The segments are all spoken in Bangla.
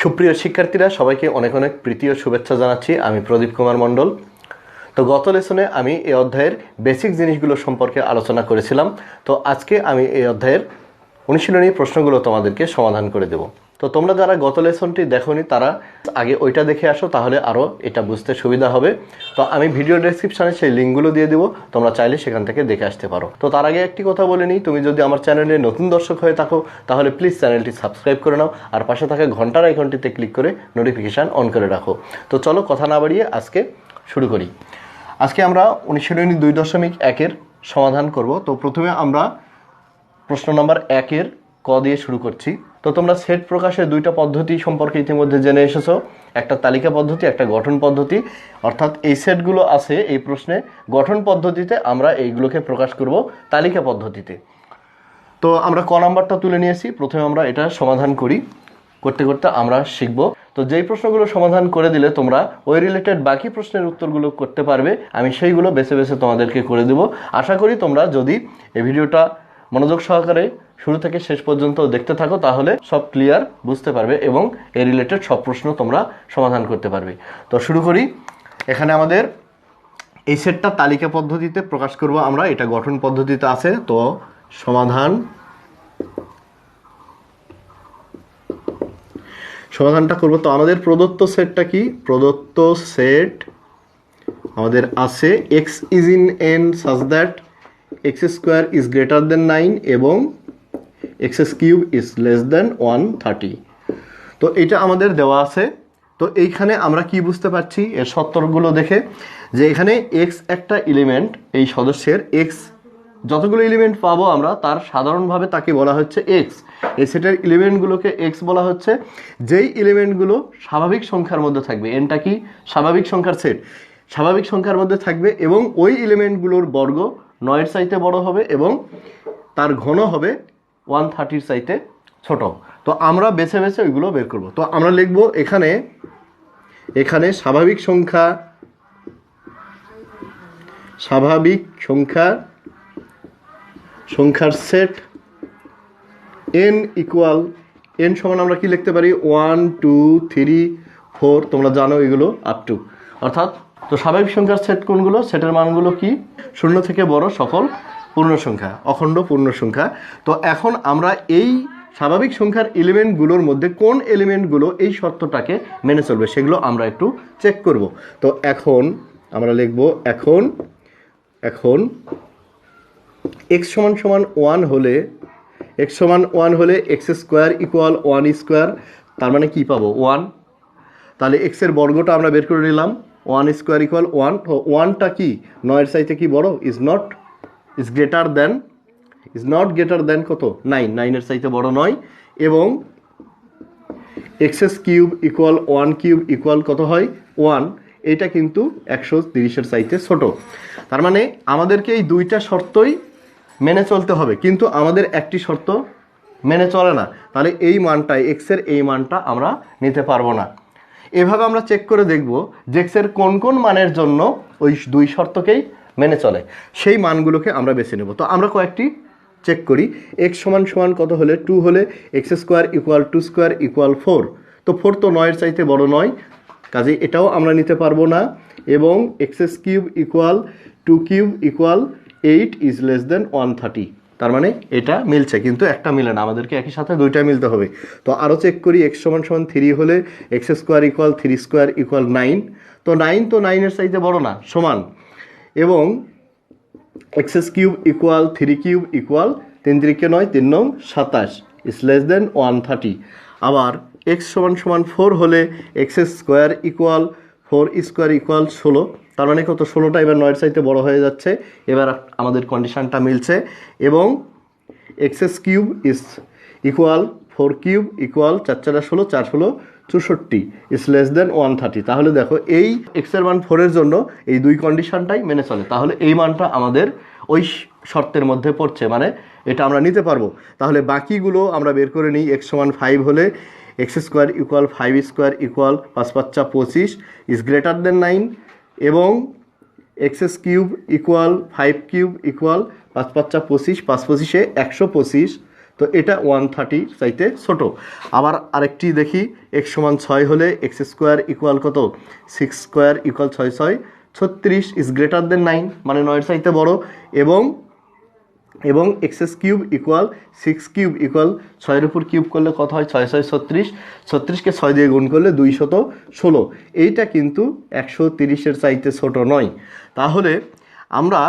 সুপ্রিয় শিক্ষার্থীরা সবাইকে অনেক অনেক প্রীতি ও শুভেচ্ছা জানাচ্ছি। আমি প্রদীপ কুমার মণ্ডল। তো গত লেসনে আমি এই অধ্যায়ের বেসিক জিনিসগুলো সম্পর্কে আলোচনা করেছিলাম। তো আজকে আমি এই অধ্যায়ের অনুশীলনী প্রশ্নগুলো তোমাদেরকে সমাধান করে দেব। তো তোমরা যারা গত লেসনটি দেখোনি তারা আগে ওইটা দেখে আসো, তাহলে আরও এটা বুঝতে সুবিধা হবে। তো আমি ভিডিও ডেসক্রিপশানে সেই লিঙ্কগুলো দিয়ে দেবো, তোমরা চাইলে সেখান থেকে দেখে আসতে পারো। তো তার আগে একটি কথা বলে নিই, তুমি যদি আমার চ্যানেলে নতুন দর্শক হয়ে থাকো তাহলে প্লিজ চ্যানেলটি সাবস্ক্রাইব করে নাও, আর পাশে থাকা ঘন্টার আইকনটিতে ক্লিক করে নোটিফিকেশান অন করে রাখো। তো চলো কথা না বাড়িয়ে আজকে শুরু করি। আজকে আমরা অনুশীলনী 2.1-এর সমাধান করব। তো প্রথমে আমরা প্রশ্ন নম্বর 1-এর ক দিয়ে শুরু করছি। তো তোমরা সেট প্রকাশের দুইটা পদ্ধতি সম্পর্কে ইতিমধ্যে জেনে এসেছো, একটা তালিকা পদ্ধতি, একটা গঠন পদ্ধতি। অর্থাৎ এই সেটগুলো আছে এই প্রশ্নে গঠন পদ্ধতিতে, আমরা এইগুলোকে প্রকাশ করব তালিকা পদ্ধতিতে। তো আমরা ক নাম্বারটা তুলে নিয়েছি, প্রথমে আমরা এটা সমাধান করি। করতে করতে আমরা শিখব। তো যেই প্রশ্নগুলো সমাধান করে দিলে তোমরা ওই রিলেটেড বাকি প্রশ্নের উত্তরগুলো করতে পারবে, আমি সেইগুলো বেছে বেছে তোমাদেরকে করে দেব। আশা করি তোমরা যদি এই ভিডিওটা মনোযোগ সহকারে শুরু থেকে শেষ পর্যন্ত দেখতে থাকো তাহলে সব ক্লিয়ার বুঝতে পারবে এবং এই রিলেটেড সব প্রশ্ন তোমরা সমাধান করতে পারবে। তো শুরু করি। এখানে আমাদের এই সেটটা তালিকা পদ্ধতিতে প্রকাশ করব আমরা, এটা গঠন পদ্ধতিতে আছে। তো সমাধানটা করব। তো আমাদের প্রদত্ত সেটটা কি? প্রদত্ত সেট আমাদের আছে x is in n such that x square is greater than 9 এবং x cube is less than 130। তো এটা আমাদের দেওয়া আছে। তো এইখানে আমরা কি বুঝতে পারছি এর সত্তরগুলো দেখে, যে এখানে x একটা এলিমেন্ট, এই সদস্যের x যতগুলো এলিমেন্ট পাবো আমরা তার সাধারণভাবে তাকে বলা হচ্ছে x। এই সেটের এলিমেন্টগুলোকে x বলা হচ্ছে। যেই এলিমেন্টগুলো স্বাভাবিক সংখ্যার মধ্যে থাকবে, এনটা কি স্বাভাবিক সংখ্যার সেট, স্বাভাবিক সংখ্যার মধ্যে থাকবে এবং ওই এলিমেন্টগুলোর বর্গ 9-এর চাইতে বড় হবে এবং তার ঘন হবে 130-র চাইতে ছোট। তো আমরা বেছে বেছে ওইগুলো বের করব। তো আমরা লিখব এখানে স্বাভাবিক সংখ্যার সেট n ইকুয়াল n সমান আমরা কি লিখতে পারি 1 2 3 4, তোমরা জানো এগুলো আপ টু। অর্থাৎ তো স্বাভাবিক সংখ্যার সেট কোনগুলো? সেটের মানগুলো কি? 0 থেকে বড় সকল পূর্ণ সংখ্যা, অখণ্ড পূর্ণ সংখ্যা। তো এখন আমরা এই স্বাভাবিক সংখ্যার এলিমেন্টগুলোর মধ্যে কোন এলিমেন্টগুলো এই শর্তটাকে মেনে চলবে সেগুলো আমরা একটু চেক করব। তো এখন আমরা লিখব এখন x সমান 1 হলে x স্কোয়ার ইকুয়াল 1 স্কোয়ার, তার মানে কি পাবো 1। তাহলে x এর বর্গটা আমরা বের করে নিলাম, 1 স্কোয়ার ইকুয়াল 1। তো 1টা কি 9-এর চাইতে কি বড়? ইজ নট গ্রেটার দেন কত? 9-এর চাইতে বড় নয়। এবং x cube equal 1 cube equal কত হয় 1, এটা কিন্তু 130-এর চাইতে ছোট। তার মানে আমাদেরকে এই দুইটা শর্তই মেনে চলতে হবে, কিন্তু আমাদের একটি শর্ত মেনে চলে না। তাহলে এই মানটাই x এর এই মানটা আমরা নিতে পারবো না। এভাবে আমরা চেক করে দেখব যে x এর কোন কোন মানের জন্য ওই দুই শর্তকেই মেনে চলে, সেই মানগুলোকে আমরা বেছে নেব। তো আমরা কয়েকটি চেক করি। x সমান কত হলে 2 হলে x square equal 2 square equal 4। তো 4 তো 9-এর চাইতে বড় নয়, কাজে এটাও আমরা নিতে পারবো না। এবং x cube equal 2 cube equal 8 is less than 130। তার মানে এটা মিলছে, কিন্তু একটা মিলে না, আমাদেরকে একই সাথে দুইটা মিলতে হবে। তো আরও চেক করি। x সমান 3 হলে x square equal 3 square equal 9। তো 9-এর চাইতে বড় না, সমান। এবং x cube equal 3 cube equal 3 3 9 3 9 27 is less than 130। আবার x সমান 4 হলে x square equal 4 square equal 16। তার মানে কত? 16টা এবার 9-এর চাইতে বড় হয়ে যাচ্ছে, এবার আমাদের কন্ডিশনটা মিলছে। এবং x cube is equal 4 cube equal 4 4 16 4 16 64 is less than 130। তাহলে দেখো এই x এর মান 4-এর জন্য এই দুই কন্ডিশনটাই মেনে চলে। তাহলে এই মানটা আমাদের ওই শর্তের মধ্যে পড়ছে, মানে এটা আমরা নিতে পারবো। তাহলে বাকিগুলো আমরা বের করে নিই। x সমান 5 হলে x square equal 5 square equal 5 5 25 is greater than 9। এবং x cube equal 5 cube equal 5 5 25, 5 25-এ 125, তো এটা 130 চাইতে ছোট। আবার আরেকটি দেখি, x সমান 6 হলে এক্স স্কোয়ার ইকুয়াল কত, 6 square equal 6 6 36 is greater than 9, মানে 9 চাইতে বড়। এবং x cube equal 6 cube equal 6 উপর কিউব করলে কত হয়, 6 6 36, 36কে 6 দিয়ে গুণ করলে 216। এইটা কিন্তু 130 চাইতে ছোট নয়। তাহলে আমরা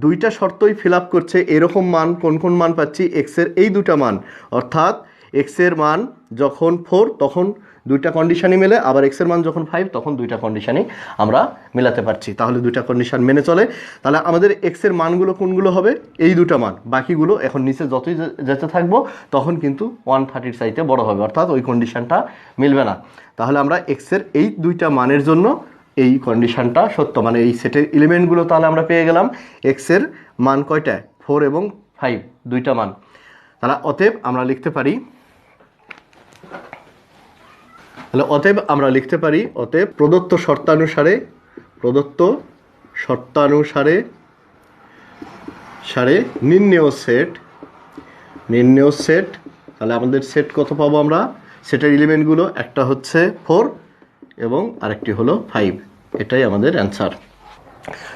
দুইটা শর্তই ফিল আপ করছে এরকম মান কোন কোন মান পাচ্ছি, এক্সের এই দুটা মান, অর্থাৎ এক্সের মান যখন 4 তখন দুইটা কন্ডিশনই মেলে, আবার এক্সের মান যখন 5 তখন দুইটা কন্ডিশনই আমরা মেলাতে পারছি। তাহলে দুইটা কন্ডিশন মেনে চলে। তাহলে আমাদের এক্সের মানগুলো কোনগুলো হবে, এই দুটা মান, বাকিগুলো এখন নিচে যতই যেতে থাকবো তখন কিন্তু 130 চাইতে বড় হবে, অর্থাৎ ওই কন্ডিশনটা মিলবে না। তাহলে আমরা এক্সের এই দুইটা মানের জন্য এই কন্ডিশনটা সত্য, মানে এই সেটের এলিমেন্টগুলো তাহলে আমরা পেয়ে গেলাম। এক্সের মান কয়টা, 4 এবং 5 দুইটা মান। তাহলে অতএব আমরা লিখতে পারি, অতএব প্রদত্ত শর্তানুসারে নির্ণেয় সেট, তাহলে আমাদের সেট কত পাবো আমরা, সেটের এলিমেন্টগুলো একটা হচ্ছে 4 এবং আরেকটি হলো 5, এটাই আমাদের অ্যান্সার।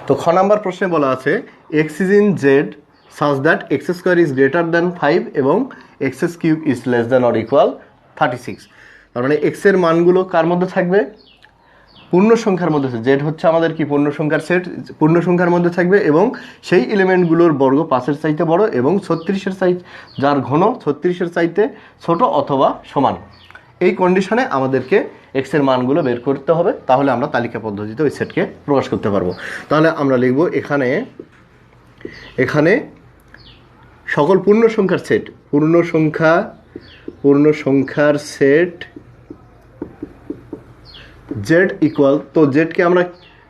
তো খ নাম্বার প্রশ্নে বলা আছে x is in Z such that x square is greater than 5 এবং x cube is less than or equal 36। তার মানে এক্সের মানগুলো কার মধ্যে থাকবে, পূর্ণ সংখ্যার মধ্যে। জেড হচ্ছে আমাদের কি পূর্ণ সংখ্যার সেট, পূর্ণ সংখ্যার মধ্যে থাকবে এবং সেই এলিমেন্টগুলোর বর্গ 5-এর চাইতে বড় এবং 36-এর চাইতে, যার ঘন 36-এর চাইতে ছোট অথবা সমান। এই কন্ডিশনে আমাদেরকে এক্সের মানগুলো বের করতে হবে, তাহলে আমরা তালিকা পদ্ধতিতে ওই সেটকে প্রকাশ করতে পারবো। তাহলে আমরা লিখব এখানে সকল পূর্ণ সংখ্যার সেট জেড ইকুয়াল, তো জেডকে আমরা,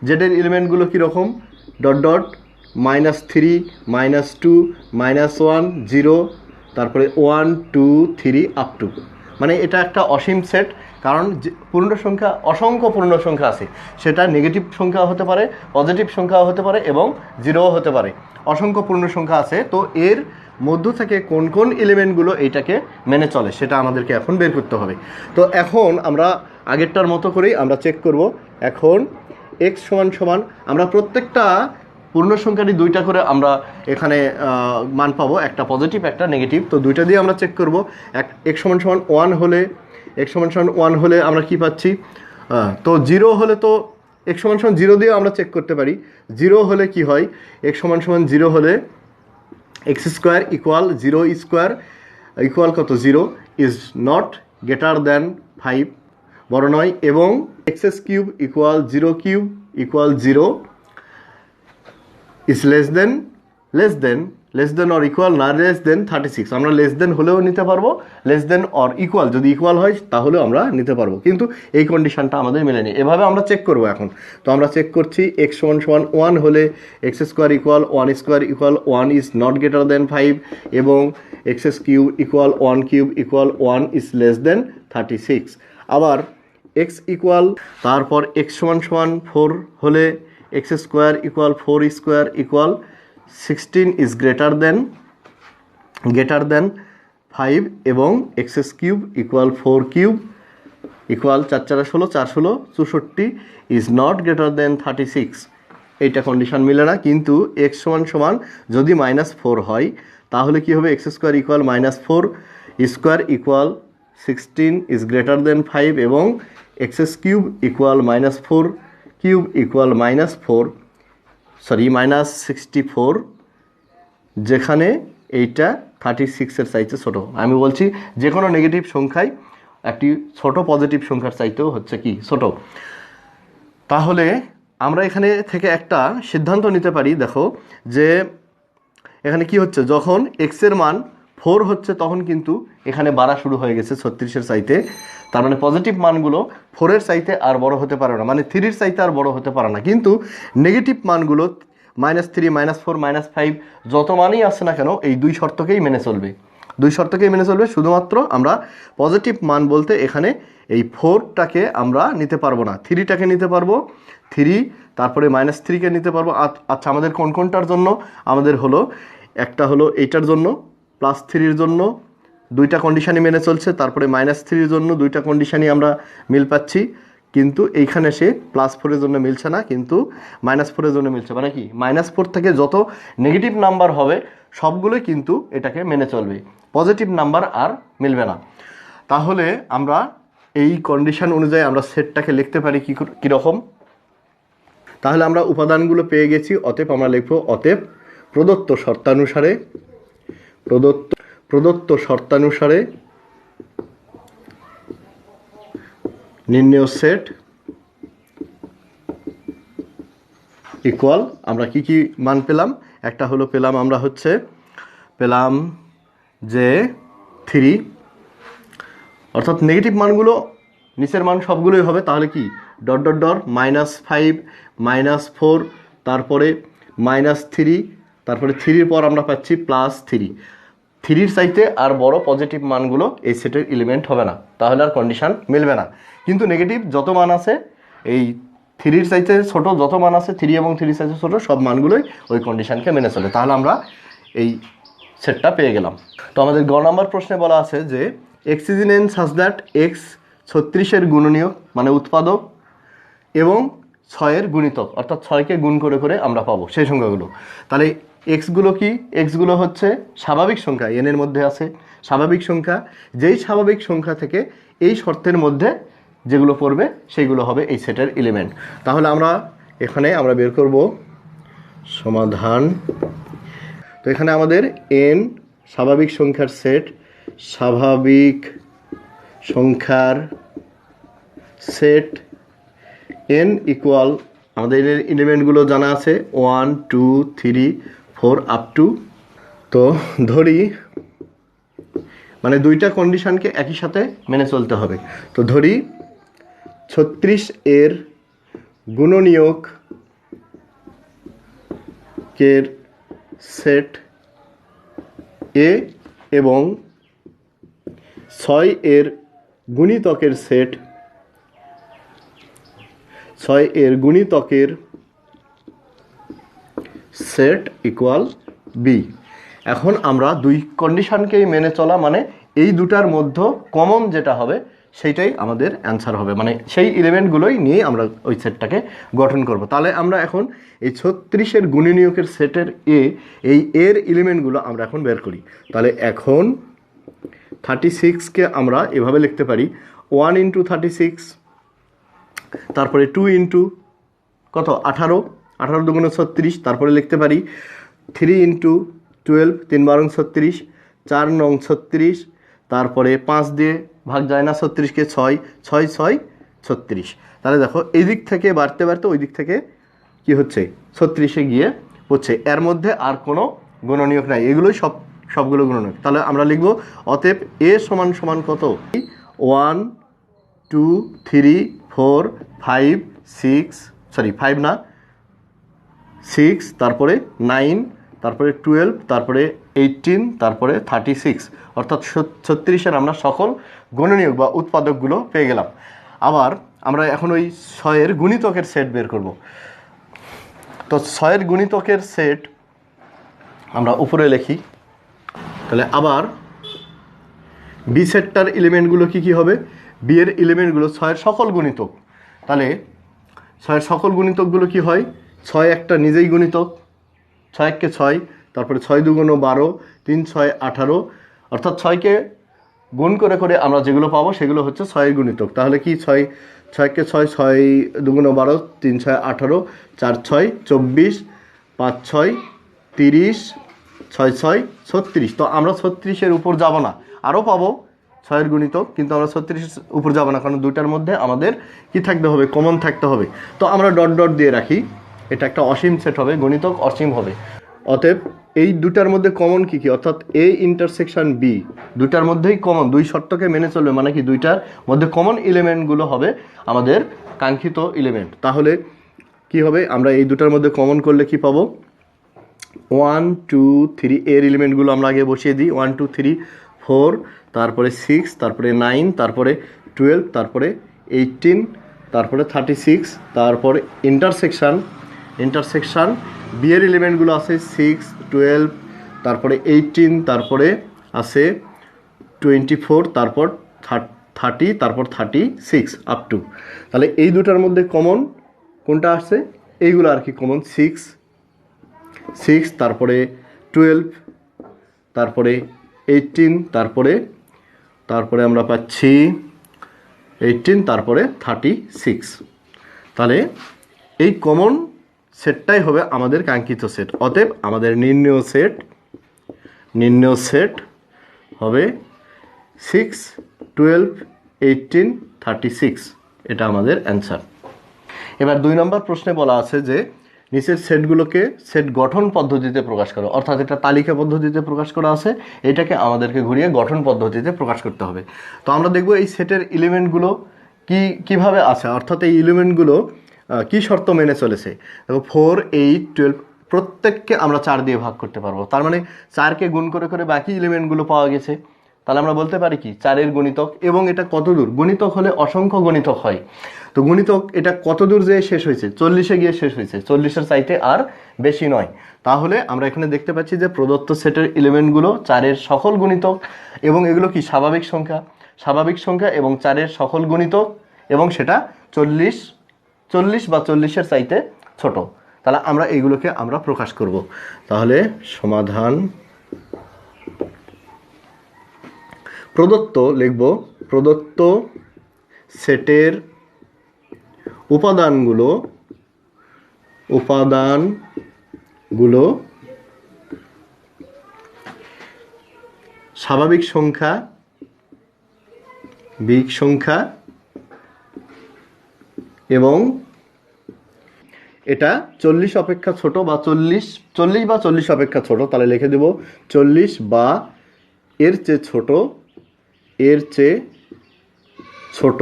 জেডের এলিমেন্টগুলো কীরকম, ডট ডট -3 -2 -1 0, তারপরে 1 2 3 আপ টু, মানে এটা একটা অসীম সেট। কারণ পূর্ণ সংখ্যা, অসংখ্য পূর্ণ সংখ্যা আছে, সেটা নেগেটিভ সংখ্যা হতে পারে, পজিটিভ সংখ্যাও হতে পারে এবং জিরোও হতে পারে। অসংখ্য পূর্ণ সংখ্যা আছে, তো এর মধ্য থেকে কোন কোন এলিমেন্টগুলো এইটাকে মেনে চলে সেটা আমাদেরকে এখন বের করতে হবে। তো এখন আমরা আগেরটার মতো করেই আমরা চেক করব। এখন x সমান আমরা প্রত্যেকটা পূর্ণ সংখ্যারই দুইটা করে আমরা এখানে মান পাবো, একটা পজিটিভ একটা নেগেটিভ, তো দুইটা দিয়ে আমরা চেক করব। x সমান 1 হলে আমরা কি পাচ্ছি, তো 0 হলে তো x সমান 0 দিয়ে আমরা চেক করতে পারি। 0 হলে কি হয়, x সমান 0 হলে x square equal 0 square equal কত, 0 ইজ নট গ্রেটার দ্যান 5, বড় নয়, এবং x cube equal 0 cube equal 0 is less than or equal না লেস দেন 36। আমরা লেস দেন হলেও নিতে পারবো, লেস দেন অর ইকুয়াল, যদি ইকুয়াল হয় তাহলেও আমরা নিতে পারবো, কিন্তু এই কন্ডিশনটা আমাদের মেলেনি। এভাবে আমরা চেক করবো এখন। তো আমরা চেক করছি x সমান 1 হলে x square equal 1 is not greater than 5 এবং x cube equal 1 cube equal 1 is less than 36। আবার x ইকুয়াল, তারপর x সমান 4 হলে x square equal 4 square equal 16 is greater than 5 এবং x cube equal 4 cube equal 4 4 16 4 16 64 is not greater than 36। এইটা কন্ডিশন মিলে না, কিন্তু x সমান যদি -4 হয় তাহলে কি হবে, x square equal -4 square equal 16 is greater than 5 এবং x cube equal -4 cube equal -64, যেখানে এইটা 36-এর চাইতে ছোট। আমি বলছি যে কোনো নেগেটিভ সংখ্যায় একটি ছোট পজিটিভ সংখ্যার চাইতেও হচ্ছে কি ছোট। তাহলে আমরা এখানে থেকে একটা সিদ্ধান্ত নিতে পারি, দেখো যে এখানে কি হচ্ছে, যখন এক্সের মান 4 হচ্ছে তখন কিন্তু এখানে বাড়া শুরু হয়ে গেছে 36-এর চাইতে। তার মানে পজিটিভ মানগুলো 4-এর চাইতে আর বড় হতে পারে না, মানে 3-এর চাইতে আর বড় হতে পারে না। কিন্তু নেগেটিভ মানগুলো -3 -4 -5 যত মানই আসছে না কেন এই দুই শর্তকেই মেনে চলবে। শুধুমাত্র আমরা পজিটিভ মান বলতে এখানে এই 4টাকে আমরা নিতে পারবো না, 3টাকে নিতে পারবো, 3 তারপরে -3কে নিতে পারবো। আচ্ছা, আমাদের কোনটার জন্য, আমাদের হলো একটা হলো এইটার জন্য +3-এর জন্য, দুইটা কন্ডিশনই মেনে চলছে, তারপরে -3 জন্য দুইটা কন্ডিশনই আমরা মিল পাচ্ছি, কিন্তু এইখানে সে +4 জন্য মিলছে না, কিন্তু -4 জন্য মিলছে। মানে কি, -4 থেকে যত নেগেটিভ নাম্বার হবে সবগুলোই কিন্তু এটাকে মেনে চলবে, পজিটিভ নাম্বার আর মিলবে না। তাহলে আমরা এই কন্ডিশন অনুযায়ী আমরা সেটটাকে লিখতে পারি কীরকম। তাহলে আমরা উপাদানগুলো পেয়ে গেছি, অতএব আমরা লিখব অতএব প্রদত্ত শর্তানুসারে নির্ণেয় সেট ইকুয়াল, আমরা কি কি মান পেলাম, একটা হলো পেলাম যে 3, অর্থাৎ নেগেটিভ মানগুলো নিচের মান সবগুলোই হবে। তাহলে কি -5 -4 তারপরে -3, তারপরে 3-র পর আমরা পাচ্ছি +3। 3-র চাইতে আর বড় পজিটিভ মানগুলো এই সেটের এলিমেন্ট হবে না, তাহলে আর কন্ডিশন মিলবে না। কিন্তু নেগেটিভ যত মান আছে, এই 3-র চাইতে ছোট যত মান আছে, 3 এবং 3-র চাইতে ছোট সব মানগুলোই ওই কন্ডিশনকে মেনে চলে। তাহলে আমরা এই সেটটা পেয়ে গেলাম। তো আমাদের গ নাম্বার প্রশ্নে বলা আছে যে x is in n such that x 36-এর গুণনীয়ক মানে উৎপাদক এবং 6-এর গুণিতক, অর্থাৎ 6কে গুণ করে করে আমরা পাবো সেই সংখ্যাগুলো। তাহলে এক্সগুলো কি, এক্সগুলো হচ্ছে স্বাভাবিক সংখ্যা, এনের মধ্যে আছে স্বাভাবিক সংখ্যা, যেই স্বাভাবিক সংখ্যা থেকে এই শর্তের মধ্যে যেগুলো পড়বে সেইগুলো হবে এই সেটের এলিমেন্ট। তাহলে এখানে আমরা বের করব সমাধান। তো এখানে আমাদের n স্বাভাবিক সংখ্যার সেট n ইকুয়াল, আমাদের এর এলিমেন্টগুলো জানা আছে 1 2 3 4 আপ টু। তো ধরি মানে দুইটা কন্ডিশনকে একই সাথে মেনে চলতে হবে। তো ধরি 36 এর গুণনীয়কের সেট এ এবং 6 এর গুণিতকের সেট ইকুয়াল বি। এখন আমরা দুই কন্ডিশনকেই মেনে চলা মানে এই দুটার মধ্যে কমন যেটা হবে সেইটাই আমাদের অ্যান্সার হবে, মানে সেই এলিমেন্টগুলোই নিয়ে আমরা ওই সেটটাকে গঠন করব। তাহলে আমরা এখন এই 36-এর গুণনীয়কের সেটের এই এর এলিমেন্টগুলো আমরা এখন বের করি। তাহলে এখন 36কে আমরা এভাবে লিখতে পারি 1 × 36, তারপরে 2 × কত 18, 18 দুগুণে 36, তারপরে লিখতে পারি 3 × 12, 3 × 36, 4 নং 36, তারপরে 5 দিয়ে ভাগ যায় না 36কে, 6 6 6 36। তাহলে দেখো এই দিক থেকে বাড়তে বাড়তে ওই দিক থেকে কি হচ্ছে 36-এ গিয়ে হচ্ছে, এর মধ্যে আর কোনো গুণনীয়ক নাই, এগুলোই সবগুলো গুণনীয়ক। তাহলে আমরা লিখব অতএব a সমান সমান কত, 1 2 3 4 5 6, সরি 5 না 6, তারপরে 9, তারপরে 12, তারপরে 18, তারপরে 36, অর্থাৎ 36-এর আমরা সকল গুণনীয়ক বা উৎপাদকগুলো পেয়ে গেলাম। আবার আমরা এখন ওই 6-এর গুণিতকের সেট বের করব। তো 6-এর গুণিতকের সেট আমরা উপরে লিখি। তাহলে আবার বি সেটটার এলিমেন্টগুলো কি হবে, বি এর এলিমেন্টগুলো 6-এর সকল গুণিতক। তাহলে 6-এর সকল গুণিতকগুলো কি হয়, 6 একটা নিজেই গুণিতক, 6 1 কে 6, তারপরে 6 2 12, 3 6 18, অর্থাৎ 6কে গুণ করে করে আমরা যেগুলো পাবো সেগুলো হচ্ছে 6-এর গুণিতক। তাহলে কি 6 1 কে 6, 6 2 12, 3 6 18, 4 6 24, 5 6 30, 6 6 36। তো আমরা 36-এর উপর যাব না, আরও পাবো 6-এর গুণিতক, কিন্তু আমরা 36-এর উপর যাব না, কারণ দুইটার মধ্যে আমাদের কি থাকতে হবে, কমন থাকতে হবে। তো আমরা ডট ডট দিয়ে রাখি, এটা একটা অসীম সেট হবে, গণিতক অসীম হবে। অতএব এই দুটার মধ্যে কমন কি, অর্থাৎ এ ইন্টারসেকশন বি দুটার মধ্যেই কমন, দুই শর্তকে মেনে চলবে, মানে কি দুইটার মধ্যে কমন এলিমেন্টগুলো হবে আমাদের কাঙ্ক্ষিত এলিমেন্ট। তাহলে কি হবে, আমরা এই দুটার মধ্যে কমন করলে কি পাবো, 1 2 3 এর এলিমেন্টগুলো আমরা আগে বসিয়ে দিই, 1 2 3 4, তারপরে 6, তারপরে 9, তারপরে 12, তারপরে 18, তারপরে 36, তারপরে ইন্টারসেকশন বি এর এলিমেন্টগুলো আছে 6 12, তারপরে 18, তারপরে আছে 24, তারপর 30, তারপর 36 আপ টু। তাহলে এই দুটার মধ্যে কমন কোনটা আসছে? এইগুলো আর কি কমন। 6, তারপরে 12, তারপরে 18, তারপরে আমরা পাচ্ছি 18, তারপরে 36। তাহলে এই কমন সেটটাই হবে আমাদের কাঙ্ক্ষিত সেট। অতএব আমাদের নির্ণয় সেট হবে 6, 12, 18, 36। এটা আমাদের অ্যান্সার। এবার 2 নম্বর প্রশ্নে বলা আছে যে নিচের সেটগুলোকে সেট গঠন পদ্ধতিতে প্রকাশ করো। অর্থাৎ এটা তালিকা পদ্ধতিতে প্রকাশ করা আছে, এটাকে আমাদেরকে ঘুরিয়ে গঠন পদ্ধতিতে প্রকাশ করতে হবে। তো আমরা দেখব এই সেটের এলিমেন্টগুলো কিভাবে আছে, অর্থাৎ এই এলিমেন্টগুলো কি শর্ত মেনে চলেছে। দেখো 4, 8, 12 প্রত্যেককে আমরা 4 দিয়ে ভাগ করতে পারবো। তার মানে 4কে গুণ করে করে বাকি এলিমেন্টগুলো পাওয়া গেছে। তাহলে আমরা বলতে পারি কি 4-এর গুণিতক। এবং এটা কত দূর? গুণিতক হলে অসংখ্য গুণিতক হয়। তো গুণিতক এটা কত দূর যেয়ে শেষ হয়েছে? 40-এ গিয়ে শেষ হয়েছে, 40-এর চাইতে আর বেশি নয়। তাহলে আমরা এখানে দেখতে পাচ্ছি যে প্রদত্ত সেটের এলিমেন্টগুলো 4-এর সকল গুণিতক এবং এগুলো কি স্বাভাবিক সংখ্যা এবং 4-এর সকল গুণিতক এবং সেটা 40 বা 40-এর চাইতে ছোট। তাহলে আমরা এইগুলোকে আমরা প্রকাশ করব। তাহলে সমাধান প্রদত্ত লিখব, প্রদত্ত সেটের উপাদানগুলো স্বাভাবিক সংখ্যা, বিগ সংখ্যা এবং এটা 40 অপেক্ষা ছোট বা 40 বা 40 অপেক্ষা ছোট। তাহলে লিখে দেব 40 বা এর চেয়ে ছোট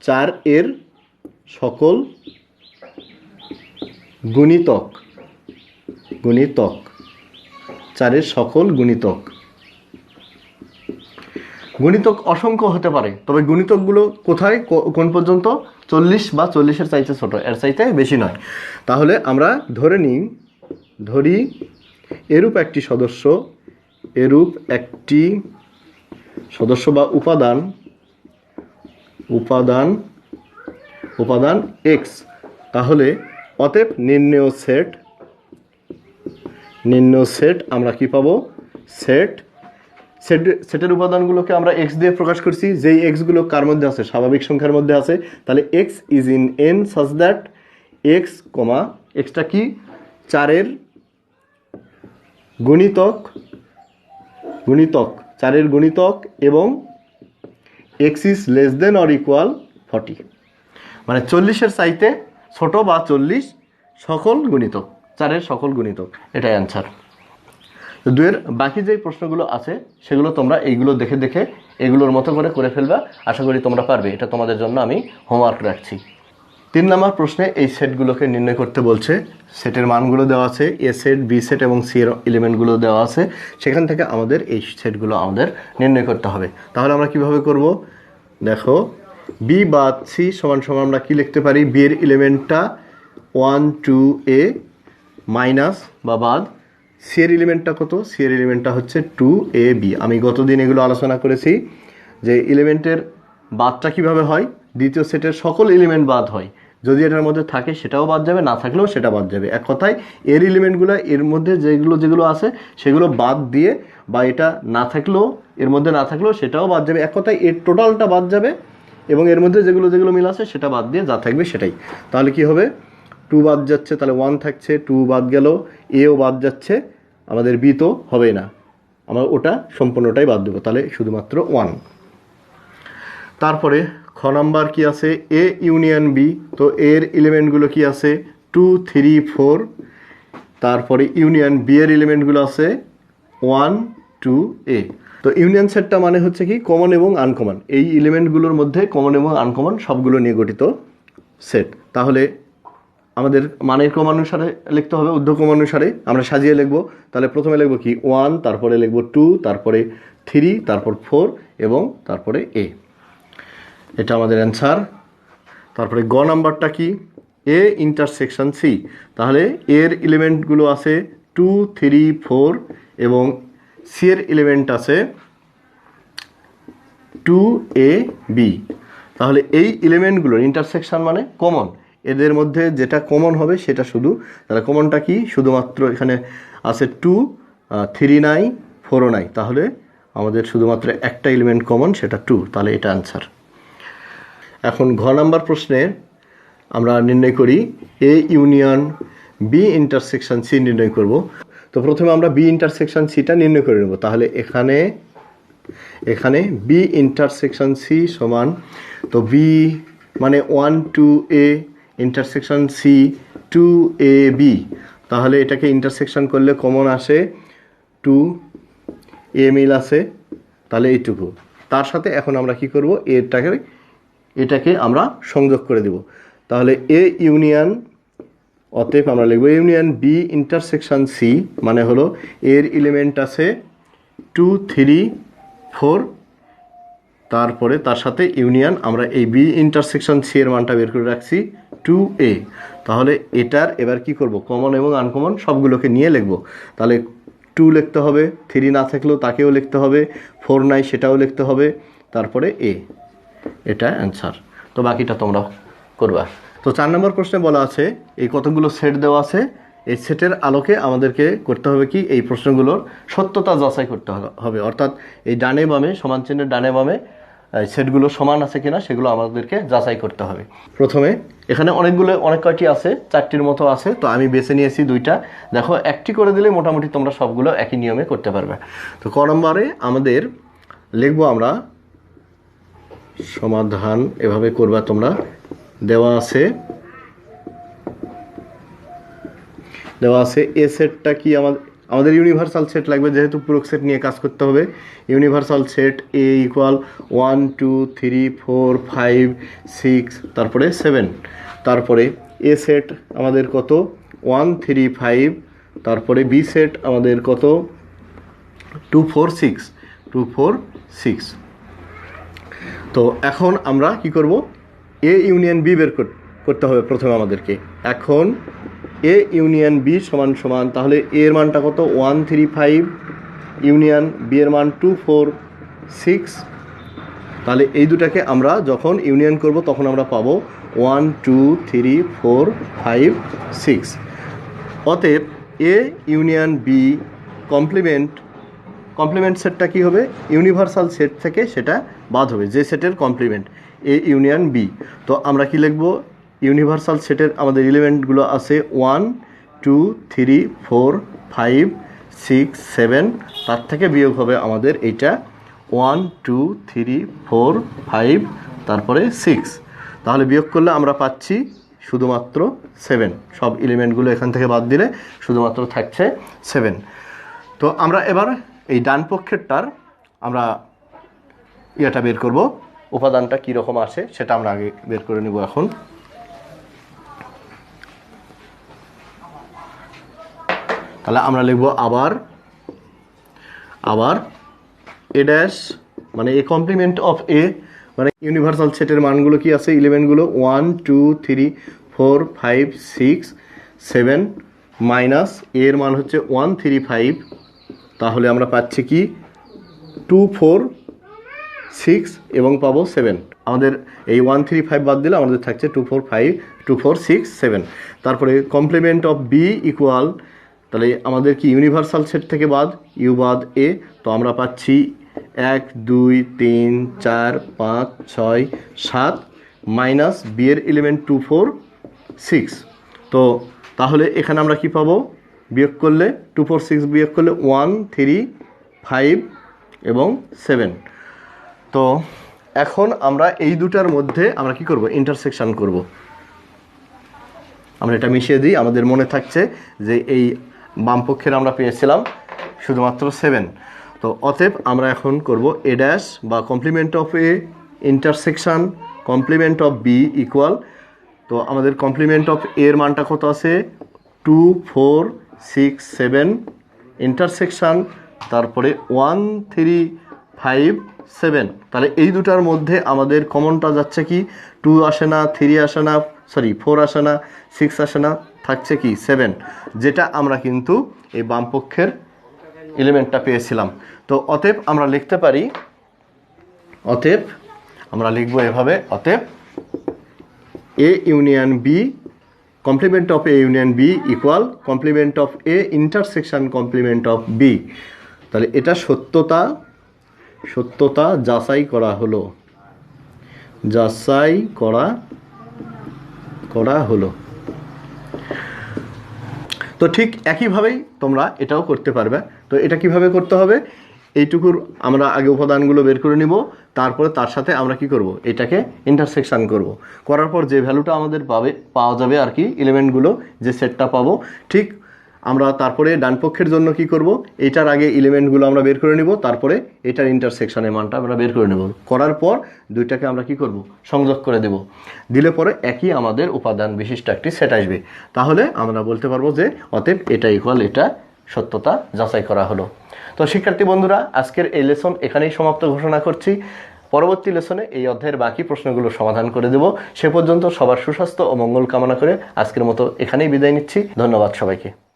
4-এর সকল গুণিতক 4-এর সকল গুণিতক অসংখ্য হতে পারে, তবে গুণিতকগুলো কোথায় কোন পর্যন্ত? 40 বা 40-এর চাইতে ছোট, এর চাইতে বেশি নয়। তাহলে আমরা ধরি এরূপ একটি সদস্য বা উপাদান x। তাহলে অতএব নির্ণেয় সেট আমরা কি পাবো? সেটের উপাদানগুলোকে আমরা x দিয়ে প্রকাশ করছি, যেই x গুলো কার মধ্যে আছে? স্বাভাবিক সংখ্যার মধ্যে আছে। তাহলে x is in n such that xটা কি? 4-এর গুণিতক এবং x is less than or equal 40, মানে 40-এর চাইতে ছোট বা 40 সকল গুণিতক, 4-এর সকল গুণিতক। এটাই অ্যান্সার। তো 2-এর বাকি যে প্রশ্নগুলো আছে সেগুলো তোমরা এইগুলো দেখে এগুলোর মতো করে ফেলবা। আশা করি তোমরা পারবে। এটা তোমাদের জন্য আমি হোমওয়ার্ক রাখছি। 3 নম্বর প্রশ্নে এই সেটগুলোকে নির্ণয় করতে বলছে। সেটের মানগুলো দেওয়া আছে, এ সেট, বি সেট এবং সি এর এলিমেন্টগুলো দেওয়া আছে। সেখান থেকে আমাদের এই সেটগুলো আমাদের নির্ণয় করতে হবে। তাহলে আমরা কিভাবে করব? দেখো, বি বাদ সি সমান আমরা কি লিখতে পারি? বি এর এলিমেন্টটা 1, 2, a মাইনাস বা বাদ। সি এর এলিমেন্টটা কত? সি এর এলিমেন্টটা হচ্ছে 2ab। আমি গতদিন এগুলো আলোচনা করেছি যে এলিমেন্টের বাদটা কিভাবে হয়। দ্বিতীয় সেটের সকল এলিমেন্ট বাদ হয়, যদি এটার মধ্যে থাকে সেটাও বাদ যাবে, না থাকলেও সেটা বাদ যাবে। এক কথায় এর এলিমেন্টগুলো এর মধ্যে যেগুলো আছে সেগুলো বাদ দিয়ে, বা এটা না থাকলেও এর মধ্যে না থাকলেও সেটাও বাদ যাবে। এক কথায় এর টোটালটা বাদ যাবে এবং এর মধ্যে যেগুলো মিল আছে সেটা বাদ দিয়ে যা থাকবে সেটাই। তাহলে কি হবে? 2 বাদ যাচ্ছে, তাহলে 1 থাকছে, 2 বাদ গেল, এও বাদ যাচ্ছে, আমাদের বি তো হবেই না, আমরা ওটা সম্পূর্ণটাই বাদ দেবো, তাহলে শুধুমাত্র 1। তারপরে খ নাম্বার কি আছে? A union B. তো এর এলিমেন্টগুলো কি আছে? 2, 3, 4। তারপরে ইউনিয়ন বি এর এলিমেন্টগুলো আছে 1, 2, a। তো ইউনিয়ন সেটটা মানে হচ্ছে কি? কমন এবং আনকমন। এই এলিমেন্টগুলোর মধ্যে কমন এবং আনকমন সবগুলো নিয়ে গঠিত সেট। তাহলে আমাদের মানের ক্রমানুসারে লিখতে হবে, ঊর্ধ্বক্রমানুসারে আমরা সাজিয়ে লিখবো। তাহলে প্রথমে লিখবো কি? 1, তারপরে লিখবো 2, তারপরে 3, তারপর 4 এবং তারপরে a। এটা আমাদের অ্যান্সার। তারপরে গ নাম্বারটা কি? A intersection C. তাহলে এর এলিমেন্টগুলো আছে 2, 3, 4 এবং সি এর এলিমেন্ট আছে 2ab, তাহলে এই এলিমেন্টগুলোর ইন্টারসেকশন মানে কমন, এদের মধ্যে যেটা কমন হবে সেটা শুধু, তাহলে কমনটা কি, শুধুমাত্র এখানে আছে 2, 3 নাই, 4ও নাই, তাহলে আমাদের শুধুমাত্র একটা এলিমেন্ট কমন, সেটা 2, তাহলে এটা অ্যান্সার। এখন ঘ নাম্বার প্রশ্নে আমরা নির্ণয় করি A union B intersection C নির্ণয় করব। তো প্রথমে আমরা বি ইন্টারসেকশন সিটা নির্ণয় করে নেব। তাহলে এখানে বি ইন্টারসেকশন সি সমান, তো বি মানে 1 2a ইন্টারসেকশন সি 2ab, তাহলে এটাকে ইন্টারসেকশন করলে কমন আসে 2a মিল আছে, তাহলে এইটুকু। তার সাথে এখন আমরা কি করব, এটাকে আমরা সংযোগ করে দেব। তাহলে এ ইউনিয়ন, অতএব আমরা লিখব ইউনিয়ন বি ইন্টারসেকশন সি, মানে হলো এর এলিমেন্ট আছে 2 3 4, তারপরে তার সাথে ইউনিয়ন, আমরা এই বি ইন্টারসেকশন সি এর মানটা বের করে রাখছি 2a। তাহলে এটার এবার কি করব, কমন এবং আনকমন সবগুলোকে নিয়ে লিখব। তাহলে 2 লিখতে হবে, 3 না থাকলেও তাকেও লিখতে হবে, 4 নাই সেটাও লিখতে হবে, তারপরে a, এটা অ্যান্সার। তো বাকিটা তোমরা করবা। তো 4 নম্বর প্রশ্নে বলা আছে এই কতগুলো সেট দেওয়া আছে, এই সেটের আলোকে আমাদেরকে করতে হবে কি, এই প্রশ্নগুলোর সত্যতা যাচাই করতে হবে, অর্থাৎ এই ডানে বামে, সমান চিহ্নের ডানে বামে সেটগুলো সমান আছে কিনা সেগুলো আমাদেরকে যাচাই করতে হবে। প্রথমে এখানে অনেক কয়টি আছে, 4টির মতো আছে, তো আমি বেছে নিয়েছি 2টা। দেখো একটি করে দিলে মোটামুটি তোমরা সবগুলো একই নিয়মে করতে পারবে। তো ক নম্বরে আমাদের লিখবো আমরা সমাধান, এভাবে করবা তোমরা। দেওয়া আছে এ সেটটা কি, আমাদের ইউনিভার্সাল সেট লাগবে, যেহেতু পুরো সেট নিয়ে কাজ করতে হবে। ইউনিভার্সাল সেট এ ইকুয়াল 1 2 3 4 5 6 তারপরে 7, তারপরে এ সেট আমাদের কত 1 3 5, তারপরে বি সেট আমাদের কত 2 4 6। তো এখন আমরা কি করব, এ ইউনিয়ন বি বের করতে হবে প্রথমে আমাদেরকে। এখন এ ইউনিয়ন বি সমান সমান, তাহলে এর মানটা কত 1 3 5, ইউনিয়ন বি এর মান 2 4 6, তাহলে এই দুটাকে আমরা যখন ইউনিয়ন করব তখন আমরা পাবো 1 2 3 4 5 6। অতএব এ ইউনিয়ন বি কমপ্লিমেন্ট সেটটা কি হবে, ইউনিভার্সাল সেট থেকে সেটা বাদ হবে, যে সেটের কমপ্লিমেন্ট এ ইউনিয়ন বি। তো আমরা কি লিখব, ইউনিভার্সাল সেটের আমাদের এলিমেন্টগুলো আছে 1 2 3 4 5 6 7, তার থেকে বিয়োগ হবে আমাদের এইটা 1 2 3 4 5 তারপরে 6, তাহলে বিয়োগ করলে আমরা পাচ্ছি শুধুমাত্র 7। সব এলিমেন্টগুলো এখান থেকে বাদ দিলে শুধুমাত্র থাকছে 7। তো আমরা এবার এই ডান পক্ষেরটার আমরা ইয়েটা বের করব, উপাদানটা কীরকম আসে সেটা আমরা আগে বের করে নিব। এখন তাহলে আমরা লিখব আবার এ ড্যাশ, মানে এ কমপ্লিমেন্ট অফ এ, মানে ইউনিভার্সাল সেটের মানগুলো কি আছে, এলিমেন্টগুলো 1 2 3 4 5 6 7, মাইনাস এর মান হচ্ছে 1 3 5, তাহলে আমরা পাচ্ছি কি 2 4 6 এবং পাবো 7। আমাদের এই 1 3 5 বাদ দিলে আমাদের থাকছে 2 4 6 7। তারপরে কমপ্লিমেন্ট অফ বি ইকুয়াল, তাহলে আমাদের কি ইউনিভার্সাল সেট থেকে বাদ, ইউ বাদ এ, তো আমরা পাচ্ছি 1 2 3 4 5 6 7, মাইনাস বি এর এলিমেন্ট 2 4 6। তো তাহলে এখানে আমরা কি পাবো, বিয়োগ করলে 2 4 6 বিয়োগ করলে 1 3 5 এবং 7। তো এখন আমরা এই দুটার মধ্যে আমরা কি করব, ইন্টারসেকশন করব। আমরা এটা মিশিয়ে দিই, আমাদের মনে থাকছে যে এই বাম পক্ষের আমরা পেয়েছিলাম শুধুমাত্র 7। তো অতএব আমরা এখন করব এ ড্যাশ বা complement of A intersection complement of B equal, তো আমাদের কমপ্লিমেন্ট অফ এর মানটা কত আছে 2 4 6 7, ইন্টারসেকশন তারপরে 1 3 5 7। তাহলে এই দুটার মধ্যে আমাদের কমনটা যাচ্ছে কি, 2 আসে না, 3 আসে না, 4 আসে না, 6 আসে না, থাকছে কি 7, যেটা আমরা কিন্তু এই বামপক্ষের এলিমেন্টটা পেয়েছিলাম। তো অতএব আমরা লিখতে পারি, অতএব আমরা লিখবো এভাবে, অতএব A union B, complement of A union B equal complement of A intersection complement of B. তাহলে এটা সত্যতা যাচাই করা হলো, যাচাই করা হলো। তো ঠিক একইভাবেই তোমরা এটাও করতে পারবে। তো এটা কিভাবে করতে হবে, এইটুকুর আমরা আগে উপাদানগুলো বের করে নিব, তারপরে তার সাথে আমরা কি করব, এটাকে ইন্টারসেকশন করব। করার পর যে ভ্যালুটা আমাদের পাওয়া যাবে আর কি, এলিমেন্টগুলো যে সেটটা পাবো, ঠিক আমরা তারপরে ডান পক্ষের জন্য কি করব, এটার আগে এলিমেন্টগুলো আমরা বের করে নিব, তারপরে এটার ইন্টারসেকশনের মানটা আমরা বের করে নেব। করার পর দুইটাকে আমরা কি করব, সংযোগ করে দেব। দিলে পরে একই আমাদের উপাদান বিশিষ্ট একটি সেট আসবে। তাহলে আমরা বলতে পারবো যে অতএব এটা ইকুয়াল এটা, সত্যতা যাচাই করা হলো। তো শিক্ষার্থী বন্ধুরা, আজকের এই লেসন এখানেই সমাপ্ত ঘোষণা করছি। পরবর্তী লেসনে এই অধ্যায়ের বাকি প্রশ্নগুলো সমাধান করে দেব। সে পর্যন্ত সবার সুস্বাস্থ্য ও মঙ্গল কামনা করে আজকের মতো এখানেই বিদায় নিচ্ছি। ধন্যবাদ সবাইকে।